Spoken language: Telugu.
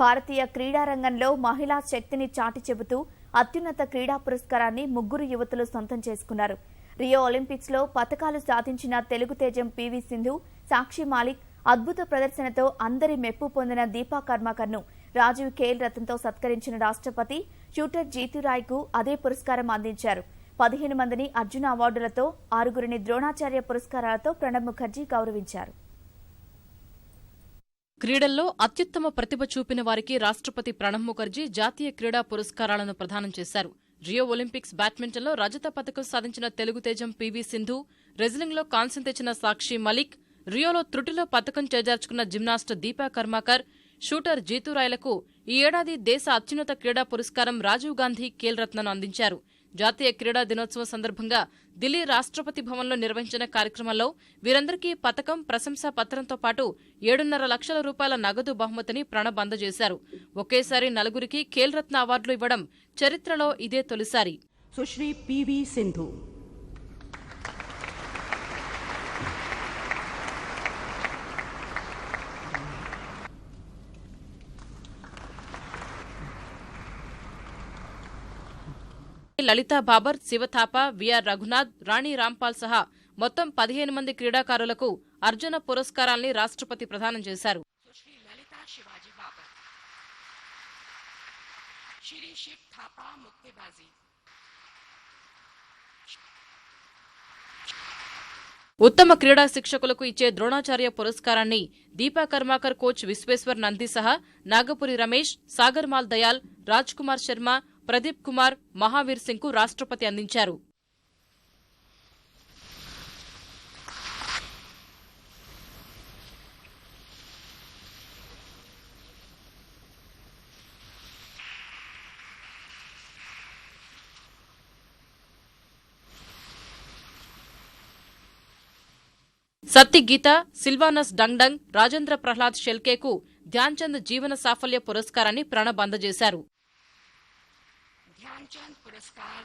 భారతీయ క్రీడారంగంలో మహిళా శక్తిని చాటి చెబుతూ అత్యున్నత క్రీడా పురస్కారాన్ని ముగ్గురు యువతులు సొంతం చేసుకున్నారు. రియో ఒలింపిక్స్ లో పతకాలు సాధించిన తెలుగు తేజం పివి సింధు, సాక్షి మాలిక్ అద్భుత ప్రదర్శనతో అందరి మెప్పు పొందిన దీపా కర్మాకర్ను రాజీవ్ ఖేల్ రత్నతో సత్కరించిన రాష్ట్రపతి షూటర్ జీతురాయ్కు అదే పురస్కారం అందించారు. 15 మందిని అర్జున అవార్డులతో, 6గురిని ద్రోణాచార్య పురస్కారాలతో ప్రణబ్ ముఖర్జీ గౌరవించారు. క్రీడల్లో అత్యుత్తమ ప్రతిభ చూపిన వారికి రాష్ట్రపతి ప్రణబ్ ముఖర్జీ జాతీయ క్రీడా పురస్కారాలను ప్రదానం చేశారు. రియో ఒలింపిక్స్ బ్యాడ్మింటన్లో రజత పతకం సాధించిన తెలుగు తేజం పివి సింధు, రెజ్లింగ్లో కాంస్యం తెచ్చిన సాక్షి మలిక్, రియోలో త్రుటిలో పతకం చేజార్చుకున్న జిమ్నాస్ట్ దీపా కర్మాకర్, షూటర్ జీతురాయ్లకు ఈ ఏడాది దేశ అత్యున్నత క్రీడా పురస్కారం రాజీవ్ గాంధీ ఖేల్ రత్నను అందించారు. జాతీయ క్రీడా దినోత్సవం సందర్భంగా ఢిల్లీ రాష్ట్రపతి భవన్లో నిర్వహించిన కార్యక్రమంలో వీరందరికీ పతకం, ప్రశంసా పత్రంతో పాటు 7.5 లక్షల రూపాయల నగదు బహుమతిని ప్రణబ్ అందజేశారు. ఒకేసారి 4గురికి ఖేల్ రత్న అవార్డులు ఇవ్వడం చరిత్రలో ఇదే తొలిసారి. సుశ్రీ పివి సింధు, లలితా బాబర్, శివథాప, విఆర్ రఘునాథ్, రాణి రాంపాల్ సహా మొత్తం 15 మంది క్రీడాకారులకు అర్జున పురస్కారాల్ని రాష్ట్రపతి ప్రదానం చేశారు. ఉత్తమ క్రీడా శిక్షకులకు ఇచ్చే ద్రోణాచార్య పురస్కారాన్ని దీపా కర్మాకర్ కోచ్ విశ్వేశ్వర్ నంది సహా నాగపురి రమేష్, సాగర్మాల్ దయాల్, రాజ్ కుమార్ శర్మ, ప్రదీప్ కుమార్, మహావీర్ సింగ్ కు రాష్ట్రపతి అందించారు. సత్తి గీత, సిల్వానస్ డంగ్డంగ్, రాజేంద్ర ప్రహ్లాద్ షెల్కేకు ధ్యాన్చంద్ జీవన సాఫల్య పురస్కారాన్ని ప్రణబ్ అందజేశారు. ध्यानचंद पुरस्कार